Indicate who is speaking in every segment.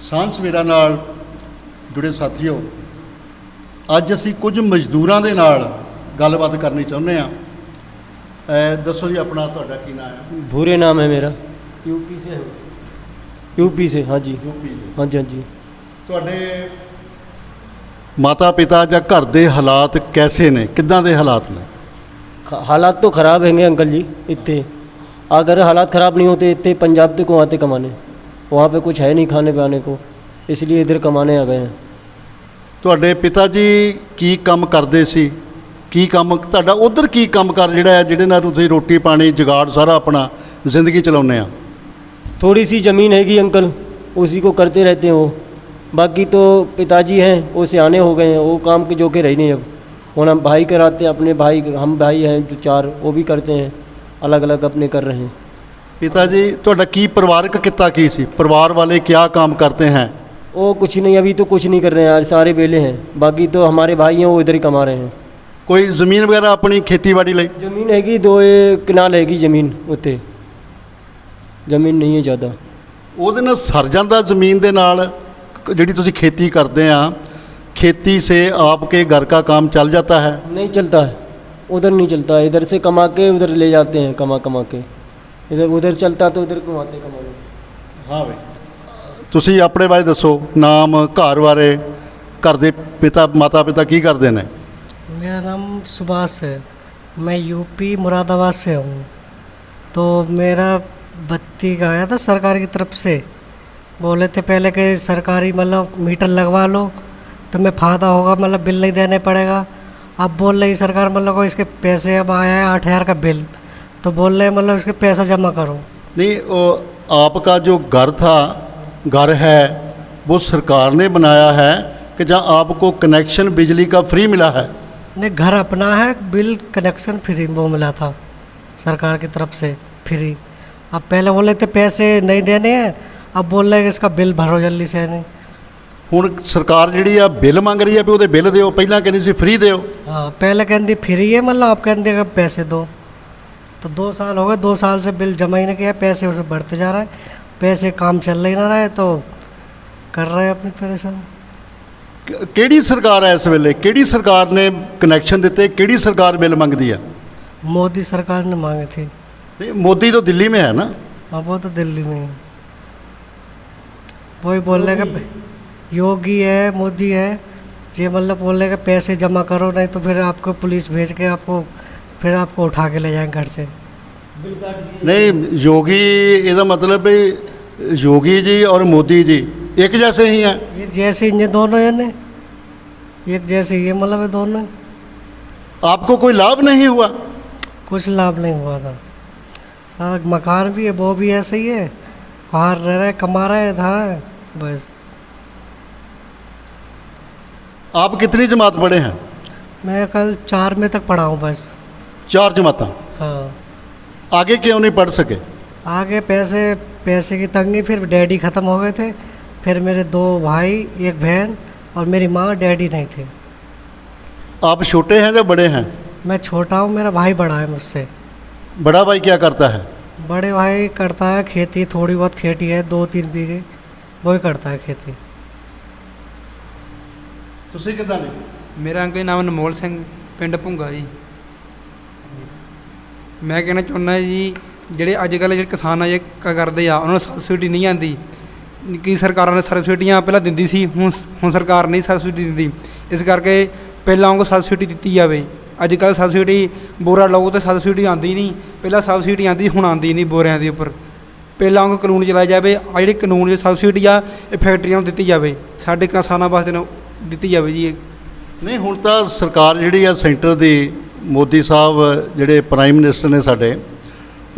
Speaker 1: ਸਾਂਝ ਸਵੇਰਾ ਨਾਲ जुड़े साथियों, अज असी कुछ मजदूरों के नाल गलबात करनी चाहुंदे हां। दसो जी अपना तुहाडा की नाम है?
Speaker 2: भूरे नाम है मेरा। यूपी से। यूपी से, हाँ जी।
Speaker 1: यूपी?
Speaker 2: हाँ जी, हाँ जी।
Speaker 1: तुहाडे माता पिता जां घर दे हालात कैसे ने, किदां दे हालात ने?
Speaker 2: हालात तो ख़राब हैंगे अंकल जी। इतने अगर हालात ख़राब नहीं होते इतने पंजाब तक आते कमाने, वहाँ पे कुछ है नहीं खाने पाने को, इसलिए इधर कमाने आ गए हैं।
Speaker 1: ਤੁਹਾਡੇ ਪਿਤਾ ਜੀ ਕੀ ਕੰਮ ਕਰਦੇ ਸੀ? ਕੀ ਕੰਮ ਤੁਹਾਡਾ ਉਧਰ ਕੀ ਕੰਮ ਕਰ ਜਿਹੜਾ ਹੈ ਜਿਹਦੇ ਨਾਲ ਤੁਸੀਂ ਰੋਟੀ ਪਾਣੀ जुगाड़ सारा अपना ज़िंदगी चलाउने आ?
Speaker 2: थोड़ी सी ज़मीन हैगी अंकल, उसी को करते रहते हैं वो। बाकी तो पिताजी हैं वो सियाने हो गए हैं, वो काम के जो के रही नहीं अब। और हम भाई कराते हैं, अपने भाई, हम भाई हैं जो 4, वो भी करते हैं, अलग अलग अपने कर रहे हैं।
Speaker 1: पिता जी ਤੁਹਾਡਾ ਕੀ ਪਰਿਵਾਰਕ ਕਿੱਤਾ ਕੀ ਸੀ? परिवार वाले क्या काम करते हैं?
Speaker 2: वो कुछ नहीं, अभी तो कुछ नहीं कर रहे हैं यार, सारे बेले हैं। बाकी तो हमारे भाई हैं वो इधर ही कमा रहे हैं।
Speaker 1: कोई ज़मीन वगैरह अपनी खेती बाड़ी ਲਈ?
Speaker 2: ज़मीन हैगी 2 कनाल हैगी ज़मीन, उत्ते ज़मीन नहीं है ज़्यादा।
Speaker 1: ਉਹਦੇ ਨਾਲ ਸਰ ਜਾਂਦਾ ਜ਼ਮੀਨ ਦੇ ਨਾਲ ਜਿਹੜੀ ਤੁਸੀਂ खेती करते ਆ, खेती से आपके घर का काम चल जाता है?
Speaker 2: नहीं चलता है, उधर नहीं चलता, इधर से कमा के उधर ले जाते हैं, कमा कमा के इधर उधर चलता तो इधर कमाते कमा।
Speaker 1: हाँ भाई, ਤੁਸੀਂ ਆਪਣੇ ਬਾਰੇ ਦੱਸੋ, ਨਾਮ, ਘਰ ਬਾਰੇ, ਘਰ ਦੇ ਪਿਤਾ ਮਾਤਾ ਪਿਤਾ ਕੀ ਕਰਦੇ ਨੇ?
Speaker 3: मेरा नाम सुभाष है, मैं यूपी मुरादाबाद से हूँ। तो मेरा बत्ती का आया था सरकार की तरफ से, बोले थे पहले कि सरकारी मतलब मीटर लगवा लो तो मैं फ़ायदा होगा, मतलब बिल नहीं देने पड़ेगा। अब बोल रही सरकार मतलब को इसके पैसे अब आया है 8,000 का बिल, तो बोल रहे मतलब इसके पैसा जमा करो।
Speaker 1: नहीं, वो आपका जो घर है वो सरकार ने बनाया है कि जहाँ आपको कनेक्शन बिजली का फ्री मिला है?
Speaker 3: नहीं, घर अपना है, बिल कनेक्शन फ्री वो मिला था सरकार की तरफ से फ्री। अब पहले बोले थे पैसे नहीं देने हैं, अब बोल रहे हैं कि इसका बिल भरो जल्दी से। नहीं,
Speaker 1: ਹੁਣ ਸਰਕਾਰ ਜਿਹੜੀ ਆ ਬਿੱਲ ਮੰਗ ਰਹੀ ਆ ਵੀ ਉਹਦੇ ਬਿੱਲ ਦਿਓ, ਪਹਿਲਾਂ ਕਹਿੰਦੀ ਸੀ फ्री ਦਿਓ।
Speaker 3: हाँ पहले कहती फ्री है, मतलब आप कहते कि पैसे दो। तो 2 साल हो गए, 2 साल से बिल जमा ही नहीं किया, पैसे उसे बढ़ते जा रहा है, पैसे काम चल ही ना रहा है, तो कर रहे हैं अपनी परेशान।
Speaker 1: ਕਿਹੜੀ ਸਰਕਾਰ ਹੈ ਇਸ ਵੇਲੇ? ਕਿਹੜੀ ਸਰਕਾਰ ਨੇ ਕਨੈਕਸ਼ਨ ਦਿੱਤੇ? ਕਿਹੜੀ ਸਰਕਾਰ ਬਿੱਲ ਮੰਗਦੀ ਆ?
Speaker 3: मोदी सरकार ने मांगे थे।
Speaker 1: नहीं, मोदी तो दिल्ली में है ना?
Speaker 3: हाँ वो तो दिल्ली में है, वही बोल रहे हैं कि योगी है, मोदी है, ये मतलब बोल रहे हैं कि पैसे जमा करो, नहीं तो फिर आपको पुलिस भेज के आपको उठा के ले जाएंगे घर से।
Speaker 1: नहीं, योगी ਇਹਦਾ मतलब भी योगी जी और मोदी जी एक जैसे ही हैं?
Speaker 3: एक जैसे ही ये दोनों है ने, एक जैसे ही है, मतलब ये दोनों।
Speaker 1: आपको कोई लाभ नहीं हुआ?
Speaker 3: कुछ लाभ नहीं हुआ था। सारा मकान भी है, वो भी ऐसे ही है, बाहर रह रहे, कमा रहे हैं, धारा है बस।
Speaker 1: आप कितनी जमात पढ़े हैं?
Speaker 3: मैं कल 4 में तक पढ़ा हूँ बस।
Speaker 1: 4 जमात?
Speaker 3: हाँ।
Speaker 1: आगे क्यों नहीं पढ़ सके?
Speaker 3: आगे पैसे की तंगी, फिर डैडी ख़त्म हो गए थे, फिर मेरे 2 भाई, 1 बहन और मेरी माँ, डैडी नहीं थे।
Speaker 1: आप छोटे हैं या बड़े हैं?
Speaker 3: मैं छोटा हूँ, मेरा भाई बड़ा है मुझसे।
Speaker 1: बड़ा भाई क्या करता है?
Speaker 3: बड़े भाई करता है खेती, थोड़ी बहुत खेती है, 2-3 बीघे, वही करता है खेती।
Speaker 1: ਤੁਸੀਂ ਕਿੱਦਾਂ ਨੇ?
Speaker 4: मेरा अंकल नाम अनमोल सिंह, पिंड भुंगा जी। मैं कहना चाਹੁੰਦਾ जी, ਜਿਹੜੇ ਅੱਜ ਕੱਲ੍ਹ ਜਿਹੜੇ ਕਿਸਾਨ ਆ ਇਹ ਕਰਦੇ ਆ, ਉਹਨਾਂ ਨੂੰ ਸਬਸਿਡੀ ਨਹੀਂ ਆਉਂਦੀ। ਕੀ ਸਰਕਾਰਾਂ ਨੇ ਸਬਸਿਡੀਆਂ ਪਹਿਲਾਂ ਦਿੰਦੀ ਸੀ, ਹੁਣ ਸਰਕਾਰ ਨਹੀਂ ਸਬਸਿਡੀ ਦਿੰਦੀ, ਇਸ ਕਰਕੇ ਪਹਿਲਾਂ ਵਾਂਗੂ ਸਬਸਿਡੀ ਦਿੱਤੀ ਜਾਵੇ। ਅੱਜ ਕੱਲ੍ਹ ਸਬਸਿਡੀ ਬੋਰਾ ਲਓ ਤਾਂ ਸਬਸਿਡੀ ਆਉਂਦੀ ਨਹੀਂ, ਪਹਿਲਾਂ ਸਬਸਿਡੀ ਆਉਂਦੀ, ਹੁਣ ਆਉਂਦੀ ਨਹੀਂ ਬੋਰਿਆਂ ਦੇ ਉੱਪਰ। ਪਹਿਲਾਂ ਵਾਂਗੂ ਕਾਨੂੰਨ ਚਲਾਇਆ ਜਾਵੇ, ਆ ਜਿਹੜੇ ਕਾਨੂੰਨ ਦੀ ਸਬਸਿਡੀ ਆ ਇਹ ਫੈਕਟਰੀਆਂ ਨੂੰ ਦਿੱਤੀ ਜਾਵੇ, ਸਾਡੇ ਕਿਸਾਨਾਂ ਵਾਸਤੇ ਦਿੱਤੀ ਜਾਵੇ ਜੀ।
Speaker 1: ਨਹੀਂ, ਹੁਣ ਤਾਂ ਸਰਕਾਰ ਜਿਹੜੀ ਆ ਸੈਂਟਰ ਦੀ, ਮੋਦੀ ਸਾਹਿਬ ਜਿਹੜੇ ਪ੍ਰਾਈਮ ਮਿਨਿਸਟਰ ਨੇ ਸਾਡੇ,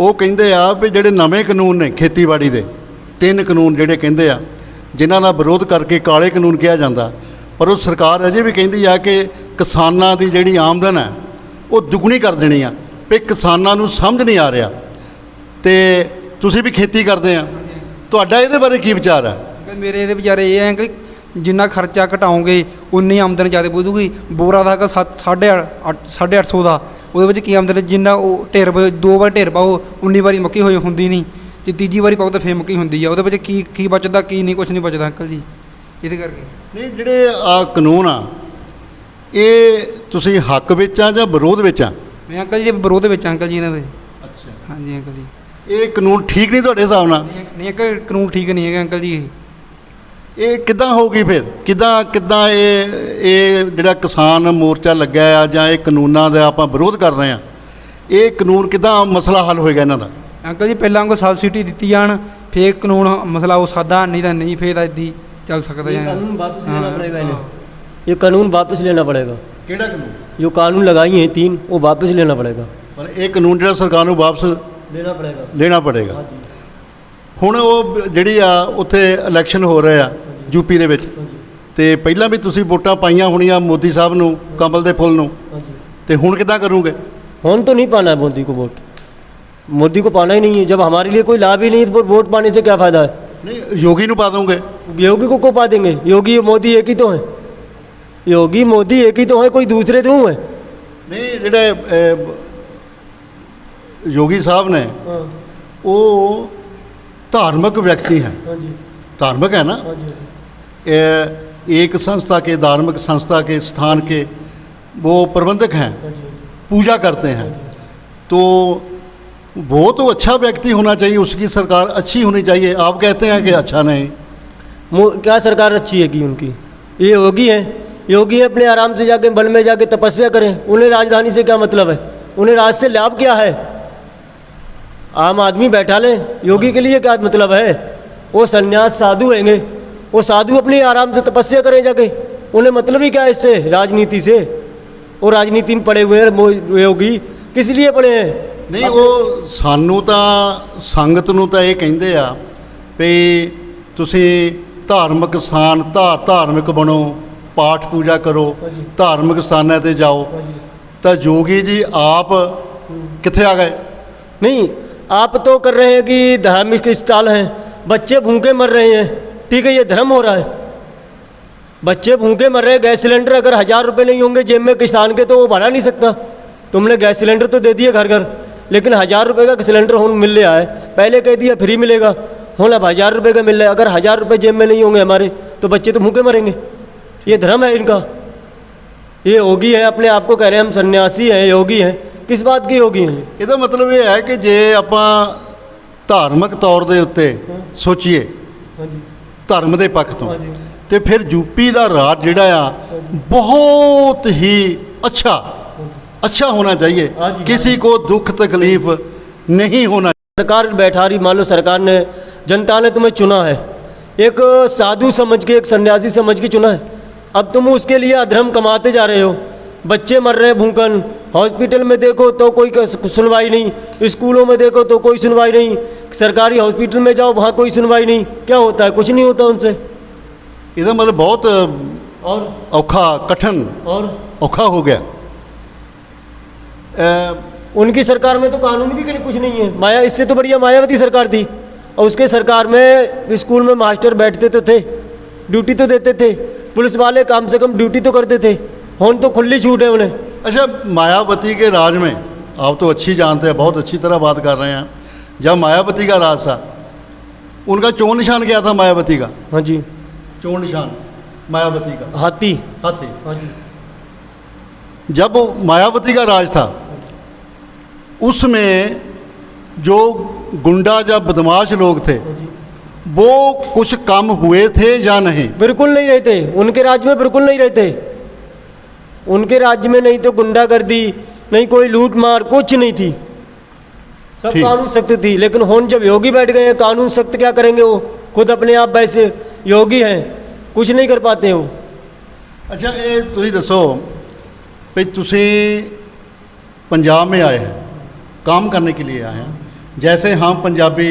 Speaker 1: ਉਹ ਕਹਿੰਦੇ ਆ ਵੀ ਜਿਹੜੇ ਨਵੇਂ ਕਾਨੂੰਨ ਨੇ ਖੇਤੀਬਾੜੀ ਦੇ, 3 ਕਾਨੂੰਨ ਜਿਹੜੇ ਕਹਿੰਦੇ ਆ, ਜਿਨ੍ਹਾਂ ਦਾ ਵਿਰੋਧ ਕਰਕੇ ਕਾਲੇ ਕਾਨੂੰਨ ਕਿਹਾ ਜਾਂਦਾ, ਪਰ ਉਹ ਸਰਕਾਰ ਅਜੇ ਵੀ ਕਹਿੰਦੀ ਆ ਕਿ ਕਿਸਾਨਾਂ ਦੀ ਜਿਹੜੀ ਆਮਦਨ ਹੈ ਉਹ ਦੁੱਗਣੀ ਕਰ ਦੇਣੀ ਆ, ਵੀ ਕਿਸਾਨਾਂ ਨੂੰ ਸਮਝ ਨਹੀਂ ਆ ਰਿਹਾ। ਤੇ ਤੁਸੀਂ ਵੀ ਖੇਤੀ ਕਰਦੇ ਆ, ਤੁਹਾਡਾ ਇਹਦੇ ਬਾਰੇ ਕੀ ਵਿਚਾਰ ਹੈ?
Speaker 4: ਮੇਰੇ ਇਹਦੇ ਵਿਚਾਰੇ ਇਹ ਹੈ ਕਿ ਜਿੰਨਾ ਖਰਚਾ ਘਟਾਓਗੇ ਉਨੀ ਆਮਦਨ ਜ਼ਿਆਦਾ ਵਧੂਗੀ। ਬੋਰਾ ਦਾ ਹੈਗਾ 850 ਦਾ, ਉਹਦੇ ਵਿੱਚ ਕੀ ਆਮਦਨ, ਜਿੰਨਾ ਉਹ ਢੇਰ 2 ਵਾਰ ਢੇਰ ਪਾਓ 19 ਵਾਰੀ ਮੱਕੀ ਹੋਈ ਹੁੰਦੀ ਨਹੀਂ। ਜੇ ਤੀਜੀ ਵਾਰੀ ਪਾਓ ਤਾਂ ਫੇਰ ਮੱਕੀ ਹੁੰਦੀ ਆ, ਉਹਦੇ ਵਿੱਚ ਕੀ ਬਚਦਾ ਕੀ ਨਹੀਂ, ਕੁਝ ਨਹੀਂ ਬਚਦਾ ਅੰਕਲ ਜੀ, ਇਹਦੇ ਕਰਕੇ।
Speaker 1: ਨਹੀਂ, ਜਿਹੜੇ ਆ ਕਾਨੂੰਨ ਆ, ਇਹ ਤੁਸੀਂ ਹੱਕ ਵਿੱਚ ਆ ਜਾਂ ਵਿਰੋਧ ਵਿੱਚ ਆ?
Speaker 4: ਮੈਂ ਅੰਕਲ ਜੀ ਵਿਰੋਧ ਵਿੱਚ ਅੰਕਲ ਜੀ ਇਹਨਾਂ ਦੇ।
Speaker 1: ਅੱਛਾ,
Speaker 4: ਹਾਂਜੀ ਅੰਕਲ ਜੀ।
Speaker 1: ਇਹ ਕਾਨੂੰਨ ਠੀਕ ਨਹੀਂ ਤੁਹਾਡੇ ਹਿਸਾਬ ਨਾਲ?
Speaker 4: ਨਹੀਂ ਅੰਕਲ, ਕਾਨੂੰਨ ਠੀਕ ਨਹੀਂ ਹੈਗਾ ਅੰਕਲ ਜੀ।
Speaker 1: ਇਹ ਕਿੱਦਾਂ ਹੋਊਗੀ ਫਿਰ? ਕਿੱਦਾਂ ਇਹ ਜਿਹੜਾ ਕਿਸਾਨ ਮੋਰਚਾ ਲੱਗਿਆ ਆ ਜਾਂ ਇਹ ਕਾਨੂੰਨਾਂ ਦਾ ਆਪਾਂ ਵਿਰੋਧ ਕਰ ਰਹੇ ਆ, ਇਹ ਕਾਨੂੰਨ ਕਿੱਦਾਂ ਮਸਲਾ ਹੱਲ ਹੋਏਗਾ ਇਹਨਾਂ ਦਾ?
Speaker 4: ਅੰਕਲ ਜੀ ਪਹਿਲਾਂ ਵਾਂਗੂ ਸਬਸਿਡੀ ਦਿੱਤੀ ਜਾਣ, ਫੇਰ ਕਾਨੂੰਨ ਮਸਲਾ ਹੋ ਸਕਦਾ, ਨਹੀਂ ਤਾਂ ਨਹੀਂ, ਫੇਰ ਇੱਦਾਂ ਹੀ ਚੱਲ ਸਕਦਾ।
Speaker 2: ये कानून वापस लेना पड़ेगा इन्हें, ये कानून वापस लेना पड़ेगा।
Speaker 1: ਕਿਹੜਾ ਕਾਨੂੰਨ?
Speaker 2: जो कानून लगाई हैं 3 वो वापस लेना पड़ेगा,
Speaker 1: ਪਰ ਇਹ ਕਾਨੂੰਨ ਜਿਹੜਾ ਸਰਕਾਰ ਨੂੰ ਵਾਪਸ
Speaker 2: लेना पड़ेगा।
Speaker 1: ਲੈਣਾ ਪੜੇਗਾ।
Speaker 2: हाँ जी,
Speaker 1: ਹੁਣ ਉਹ ਜਿਹੜੀ ਆ ਉੱਥੇ ਇਲੈਕਸ਼ਨ ਹੋ ਰਹੇ ਆ ਯੂਪੀ ਦੇ ਵਿੱਚ,
Speaker 2: हाँ जी,
Speaker 1: ਤੇ ਪਹਿਲਾਂ ਵੀ ਤੁਸੀਂ ਵੋਟਾਂ ਪਾਈਆਂ ਹੋਣੀਆਂ ਮੋਦੀ ਸਾਹਿਬ ਨੂੰ, ਕਮਲ ਦੇ ਫੁੱਲ ਨੂੰ,
Speaker 2: हाँ जी।
Speaker 1: ਤੇ ਹੁਣ ਕਿੱਦਾਂ ਕਰੋਗੇ?
Speaker 2: हम तो नहीं पाना है मोदी को वोट, मोदी को पाना ही नहीं है। जब हमारे लिए कोई लाभ ही नहीं है तो वोट पाने से क्या फ़ायदा है?
Speaker 1: ਨਹੀਂ, ਯੋਗੀ ਨੂੰ ਪਾ ਦੋਗੇ?
Speaker 2: योगी को पा देंगे? योगी मोदी एक ही तो हैं, योगी मोदी एक ही तो हैं, कोई दूसरे तो हैं?
Speaker 1: ਨਹੀਂ, ਜਿਹੜੇ ਯੋਗੀ ਸਾਹਿਬ ਨੇ
Speaker 2: हाँ
Speaker 1: ਉਹ धार्मिक व्यक्ति हैं,
Speaker 2: हाँ जी,
Speaker 1: धार्मिक है ना,
Speaker 2: हाँ जी,
Speaker 1: एक संस्था के, धार्मिक संस्था के, स्थान के वो प्रबंधक हैं,
Speaker 2: हाँ जी,
Speaker 1: पूजा करते हैं, तो वो तो अच्छा व्यक्ति होना चाहिए, उसकी सरकार अच्छी होनी चाहिए। आप कहते हैं कि अच्छा नहीं।
Speaker 2: क्या सरकार अच्छी है कि उनकी? ये योगी है, योगी अपने आराम से जाके वन में जाके तपस्या करें, उन्हें राजधानी से क्या मतलब है? उन्हें राज से लाभ क्या है? आम आदमी बैठा लें, योगी के लिए क्या मतलब है? वो सन्यास साधु हैंगे, वो साधु अपनी आराम से तपस्या करें जाके, उन्हें मतलब ही क्या है इससे, राजनीति से? वो राजनीति में पड़े हुए हैं योगी, किस लिए पड़े हैं?
Speaker 1: ਨਹੀਂ, ਉਹ ਸਾਨੂੰ ਤਾਂ ਸੰਗਤ ਨੂੰ ਤਾਂ ਇਹ ਕਹਿੰਦੇ ਆ ਵੀ ਤੁਸੀਂ ਧਾਰਮਿਕ ਸਥਾਨ ਧਾਰਮਿਕ ਬਣੋ, ਪਾਠ ਪੂਜਾ ਕਰੋ, ਧਾਰਮਿਕ ਸਥਾਨਾਂ ਤੇ ਜਾਓ। ਤਾਂ ਜੋਗੀ ਜੀ ਆਪ ਕਿੱਥੇ ਆ गए?
Speaker 2: नहीं, आप तो कर रहे हैं कि धार्मिक स्टॉल हैं, बच्चे भूखे मर रहे हैं, ठीक है, ये धर्म हो रहा है। बच्चे भूखे मर रहे हैं, गैस सिलेंडर अगर 1000 रुपये नहीं होंगे जेब में किसान के तो वो भरा नहीं सकता। तुमने गैस सिलेंडर तो दे दिए घर घर, लेकिन 1000 रुपये का सिलेंडर होने मिल रहा है, पहले कह दिया फ्री मिलेगा, होना अब 1000 रुपये का मिल रहा है। अगर 1000 रुपये जेब में नहीं होंगे हमारे तो बच्चे तो भूखे मरेंगे। ये धर्म है इनका। ये योगी है, अपने आप को कह रहे हैं हम सन्यासी हैं, योगी हैं, किस बात के योगी हैं?
Speaker 1: ਇਹਦਾ ਮਤਲਬ ਇਹ ਹੈ ਕਿ ਜੇ ਆਪਾਂ ਧਾਰਮਿਕ ਤੌਰ ਦੇ ਉੱਤੇ ਸੋਚੀਏ,
Speaker 2: हाँ जी,
Speaker 1: ਧਰਮ ਦੇ ਪੱਖ ਤੋਂ,
Speaker 2: हाँ जी,
Speaker 1: ਤੇ ਫਿਰ ਯੂਪੀ ਦਾ ਰਾਜ ਜਿਹੜਾ ਆ ਬਹੁਤ ਹੀ अच्छा होना चाहिए,
Speaker 2: हाँ जी,
Speaker 1: किसी को दुख तकलीफ नहीं होना।
Speaker 2: सरकार बैठा रही, मान लो सरकार ने, जनता ने तुम्हें चुना है, एक साधु समझ के, एक सन्यासी समझ के चुना है, अब तुम उसके लिए अधर्म कमाते जा रहे हो। बच्चे मर रहे हैं भूखन, हॉस्पिटल में देखो तो कोई सुनवाई नहीं, स्कूलों में देखो तो कोई सुनवाई नहीं, सरकारी हॉस्पिटल में जाओ वहाँ कोई सुनवाई नहीं। क्या होता है? कुछ नहीं होता उनसे।
Speaker 1: ਇਹਦਾ मतलब बहुत
Speaker 2: और
Speaker 1: औखा कठिन
Speaker 2: और
Speaker 1: औखा हो गया।
Speaker 2: उनकी सरकार में तो कानून भी कुछ नहीं है। माया, इससे तो बढ़िया मायावती सरकार थी, और उसके सरकार में स्कूल में मास्टर बैठते तो थे, ड्यूटी तो देते थे, पुलिस वाले कम से कम ड्यूटी तो करते थे, होन तो खुली छूट है उन्हें।
Speaker 1: अच्छा, मायावती के राज में आप तो अच्छी जानते हैं, बहुत अच्छी तरह बात कर रहे हैं। जब मायावती का राज था, उनका चोन निशान क्या था मायावती का?
Speaker 2: हाँ जी,
Speaker 1: चोन निशान मायावती का
Speaker 2: हाथी।
Speaker 1: हाथी।
Speaker 2: हाँ जी,
Speaker 1: जब मायावती का राज था, उसमें जो गुंडा या बदमाश लोग थे
Speaker 2: हाँ जी,
Speaker 1: वो कुछ कम हुए थे या नहीं?
Speaker 2: बिल्कुल नहीं रहते उनके राज्य में, बिल्कुल नहीं रहते उनके राज्य में। नहीं तो गुंडागर्दी, नहीं कोई लूट मार, कुछ नहीं थी, सब
Speaker 1: ठीक।
Speaker 2: कानून सख्त थी। लेकिन होन जब योगी बैठ गए हैं, कानून सख्त क्या करेंगे? वो खुद अपने आप वैसे योगी हैं, कुछ नहीं कर पाते वो।
Speaker 1: अच्छा, ये तुसी दसो भाई, तुसी पंजाब में आए हैं, काम करने के लिए आए हैं, जैसे हम पंजाबी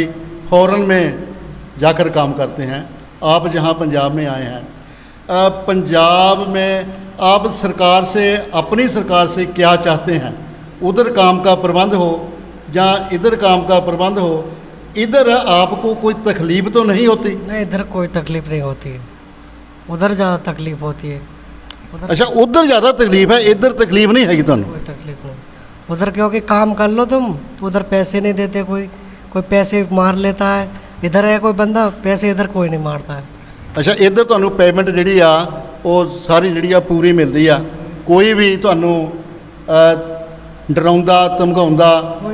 Speaker 1: फॉरेन में जाकर काम करते हैं, आप जहाँ पंजाब में आए हैं, पंजाब में आप सरकार से, अपनी सरकार से क्या चाहते हैं? उधर काम का प्रबंध हो या इधर काम का प्रबंध हो, इधर आपको कोई तकलीफ तो नहीं होती?
Speaker 3: नहीं, इधर कोई तकलीफ नहीं होती है, उधर ज़्यादा तकलीफ होती है। उधर
Speaker 1: अच्छा, उधर ज़्यादा तकलीफ है, इधर तकलीफ नहीं हैगी तुहानू?
Speaker 3: कोई तकलीफ नहीं, उधर क्योंकि काम कर लो तुम, उधर पैसे नहीं देते कोई, कोई पैसे मार लेता है, इधर है कोई बंदा पैसे इधर कोई नहीं मारता है।
Speaker 1: ਅੱਛਾ ਇੱਧਰ ਤੁਹਾਨੂੰ ਪੇਮੈਂਟ ਜਿਹੜੀ ਆ ਉਹ ਸਾਰੀ ਜਿਹੜੀ ਆ ਪੂਰੀ ਮਿਲਦੀ ਆ, ਕੋਈ ਵੀ ਤੁਹਾਨੂੰ ਡਰਾਉਂਦਾ ਧਮਕਾਉਂਦਾ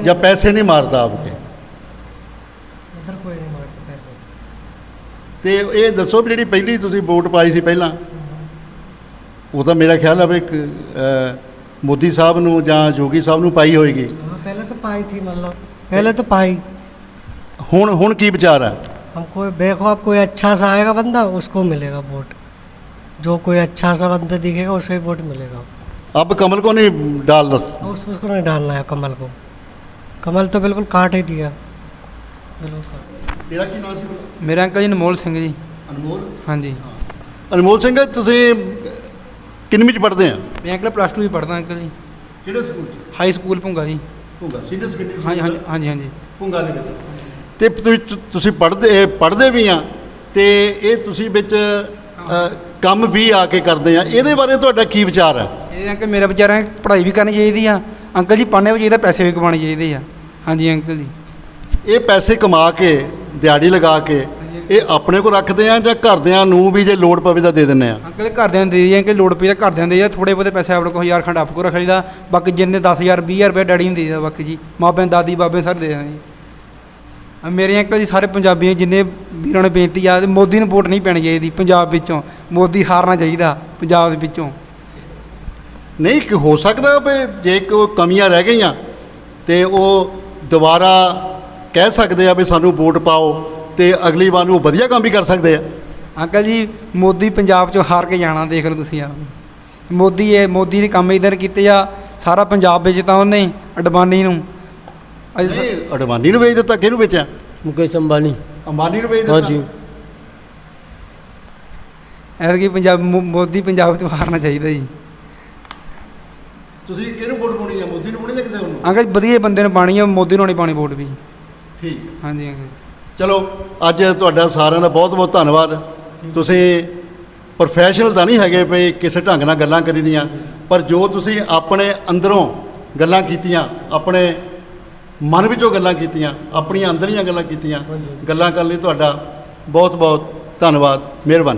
Speaker 1: ਜਾਂ ਪੈਸੇ ਨਹੀਂ ਮਾਰਦਾ ਆਪਕੇ?
Speaker 3: इधर कोई नहीं मारता पैसे।
Speaker 1: ਤੇ ਇਹ ਦੱਸੋ ਵੀ ਜਿਹੜੀ ਪਹਿਲੀ ਤੁਸੀਂ ਵੋਟ ਪਾਈ ਸੀ ਪਹਿਲਾਂ, ਉਹ ਤਾਂ ਮੇਰਾ ਖਿਆਲ ਆ ਵੀ ਇੱਕ ਮੋਦੀ ਸਾਹਿਬ ਨੂੰ ਜਾਂ ਯੋਗੀ ਸਾਹਿਬ ਨੂੰ ਪਾਈ ਹੋਏਗੀ।
Speaker 3: हाँ पहले तो पाई थी, मतलब पहले तो पाई।
Speaker 1: ਹੁਣ ਕੀ ਵਿਚਾਰ ਹੈ?
Speaker 3: हमको देखो अब कोई अच्छा सा आएगा बंदा उसको मिलेगा वोट, जो कोई अच्छा सा बंदा दिखेगा उसे ही वोट मिलेगा।
Speaker 1: अब कमल को नहीं डाल दस?
Speaker 3: उसको नहीं डालना है कमल को, कमल तो बिल्कुल काट ही दिया, बिल्कुल काट।
Speaker 1: तेरा की नाम ਸੀ?
Speaker 4: ਮੇਰਾ ਅੰਕਲ ਜੀ ਅਨਮੋਲ ਸਿੰਘ ਜੀ।
Speaker 1: ਅਨਮੋਲ?
Speaker 4: ਹਾਂਜੀ
Speaker 1: ਅਨਮੋਲ ਸਿੰਘ ਤੁਸੀਂ ਕਿੰਨਵੀਂ ਚ ਪੜ੍ਹਦੇ ਆ?
Speaker 4: ਮੈਂ ਅੰਕਲ +2 ਹੀ ਪੜ੍ਹਦਾ ਅੰਕਲ ਜੀ,
Speaker 1: ਕਿਹੜੇ ਸਕੂਲ ਚ?
Speaker 4: ਹਾਈ ਸਕੂਲ ਭੁੰਗਾ ਜੀ।
Speaker 1: Bhunga senior secondary?
Speaker 4: ਹਾਂਜੀ ਹਾਂਜੀ ਹਾਂਜੀ ਹਾਂਜੀ।
Speaker 1: ਭੁੰਗਾ ਦੇ ਵਿੱਚ। ਤੇ ਤੁਸੀਂ ਪੜ੍ਹਦੇ ਵੀ ਆ ਤੇ ਇਹ ਤੁਸੀਂ ਵਿੱਚ ਕੰਮ ਵੀ ਆ ਕੇ ਕਰਦੇ ਆ, ਇਹਦੇ ਬਾਰੇ ਤੁਹਾਡਾ ਕੀ ਵਿਚਾਰ ਹੈ?
Speaker 4: ਇਹ ਅੰਕਲ ਮੇਰਾ ਵਿਚਾਰ ਹੈ ਪੜ੍ਹਾਈ ਵੀ ਕਰਨੀ ਚਾਹੀਦੀ ਆ ਅੰਕਲ ਜੀ, ਪੜ੍ਹਨੇ ਵੀ ਚਾਹੀਦਾ, ਪੈਸੇ ਵੀ ਕਮਾਉਣੇ ਚਾਹੀਦੇ ਆ। ਹਾਂਜੀ ਅੰਕਲ ਜੀ।
Speaker 1: ਇਹ ਪੈਸੇ ਕਮਾ ਕੇ ਦਿਹਾੜੀ ਲਗਾ ਕੇ ਇਹ ਆਪਣੇ ਕੋਲ ਰੱਖਦੇ ਆ ਜਾਂ ਘਰਦਿਆਂ ਨੂੰ ਵੀ ਜੇ ਲੋੜ ਪਵੇ ਤਾਂ ਦੇ ਦਿੰਦੇ ਆ?
Speaker 4: ਅੰਕਲ ਘਰਦਿਆਂ ਨੂੰ ਦੇ ਦਈਏ, ਅੰਕਲ ਲੋੜ ਪਈ ਤਾਂ ਘਰਦਿਆਂ ਦੇ ਆ, ਥੋੜ੍ਹੇ ਬਹੁਤੇ ਪੈਸੇ ਆਪਣੇ ਕੋਲ 1000 ਖੰਡ ਆਪ ਕੋਲ ਰੱਖ ਲਈਦਾ, ਬਾਕੀ ਜਿੰਨੇ 10,000 20,000 ਰੁਪਏ ਡੈਡੀ ਨੂੰ ਦੇ ਦਿੰਦਾ, ਬਾਕੀ ਜੀ ਮਾਪਿਆਂ ਦਾਦੀ ਬਾਬੇ ਸਾਰੇ ਦੇ ਦਿੰਦੇ ਜੀ। ਮੇਰੇ ਅੰਕਲ ਜੀ ਸਾਰੇ ਪੰਜਾਬੀ ਜਿੰਨੇ ਵੀਰਾਂ ਨੂੰ ਬੇਨਤੀ ਆ, ਮੋਦੀ ਨੂੰ ਵੋਟ ਨਹੀਂ ਪੈਣੀ ਚਾਹੀਦੀ ਪੰਜਾਬ ਵਿੱਚੋਂ, ਮੋਦੀ ਹਾਰਨਾ ਚਾਹੀਦਾ ਪੰਜਾਬ ਦੇ ਵਿੱਚੋਂ।
Speaker 1: ਨਹੀਂ ਕਿ ਹੋ ਸਕਦਾ ਵੀ ਜੇ ਕੋਈ ਕਮੀਆਂ ਰਹਿ ਗਈਆਂ ਤੇ ਉਹ ਦੁਬਾਰਾ ਕਹਿ ਸਕਦੇ ਆ ਵੀ ਸਾਨੂੰ ਵੋਟ ਪਾਓ ਤੇ ਅਗਲੀ ਵਾਰ ਨੂੰ ਵਧੀਆ ਕੰਮ ਵੀ ਕਰ ਸਕਦੇ ਆ।
Speaker 4: ਅੰਕਲ ਜੀ ਮੋਦੀ ਪੰਜਾਬ 'ਚੋਂ ਹਾਰ ਕੇ ਜਾਣਾ, ਦੇਖ ਲਓ ਤੁਸੀਂ ਆਪ। ਮੋਦੀ ਨੇ ਕੰਮ ਇੱਧਰ ਕੀਤੇ ਆ, ਸਾਰਾ ਪੰਜਾਬ ਵਿੱਚ ਤਾਂ ਉਹਨੇ ਅਡਵਾਨੀ ਨੂੰ
Speaker 1: ਨਹੀਂ ਅਡਵਾਨੀ ਨੂੰ ਵੇਚ ਦਿੱਤਾ, ਕਿਹਨੂੰ ਵੇਚਿਆ?
Speaker 2: मुकेश अंबानी।
Speaker 1: ਅੰਬਾਨੀ ਨੂੰ ਵੇਚ
Speaker 2: हाँ
Speaker 1: ਦਿੱਤਾ?
Speaker 2: जी।
Speaker 4: ਐਤਕੀ ਮੋਦੀ ਪੰਜਾਬ 'ਚ ਹਾਰਨਾ ਚਾਹੀਦਾ ਜੀ।
Speaker 1: ਤੁਸੀਂ ਕਿਹਨੂੰ ਵੋਟ ਪਾਉਣੀ ਆ, ਮੋਦੀ ਨੂੰ ਪਾਉਣੀ ਜਾਂ ਕਿਸੇ ਹੋਰ ਨੂੰ?
Speaker 4: ਅੰਕਲ ਵਧੀਆ ਬੰਦੇ ਨੂੰ ਪਾਣੀ ਆ, ਮੋਦੀ ਨੂੰ ਨਹੀਂ ਪਾਣੀ ਵੋਟ ਵੀ।
Speaker 1: ਠੀਕ।
Speaker 4: ਹਾਂਜੀ ਅੰਕਲ।
Speaker 1: ਚਲੋ ਅੱਜ ਤੁਹਾਡਾ ਸਾਰਿਆਂ ਦਾ ਬਹੁਤ ਬਹੁਤ ਧੰਨਵਾਦ। ਤੁਸੀਂ ਪ੍ਰੋਫੈਸ਼ਨਲ ਤਾਂ ਨਹੀਂ ਹੈਗੇ ਵੀ ਕਿਸੇ ਢੰਗ ਨਾਲ ਗੱਲਾਂ ਕਰੀ ਦੀਆਂ, ਪਰ ਜੋ ਤੁਸੀਂ ਆਪਣੇ ਅੰਦਰੋਂ ਗੱਲਾਂ ਕੀਤੀਆਂ, ਆਪਣੇ ਮਨ ਵਿੱਚੋਂ ਗੱਲਾਂ ਕੀਤੀਆਂ, ਆਪਣੀਆਂ ਅੰਦਰੀਆਂ ਗੱਲਾਂ ਕੀਤੀਆਂ, ਗੱਲਾਂ ਕਰਨ ਲਈ ਤੁਹਾਡਾ ਬਹੁਤ ਬਹੁਤ ਧੰਨਵਾਦ, ਮਿਹਰਬਾਨੀ।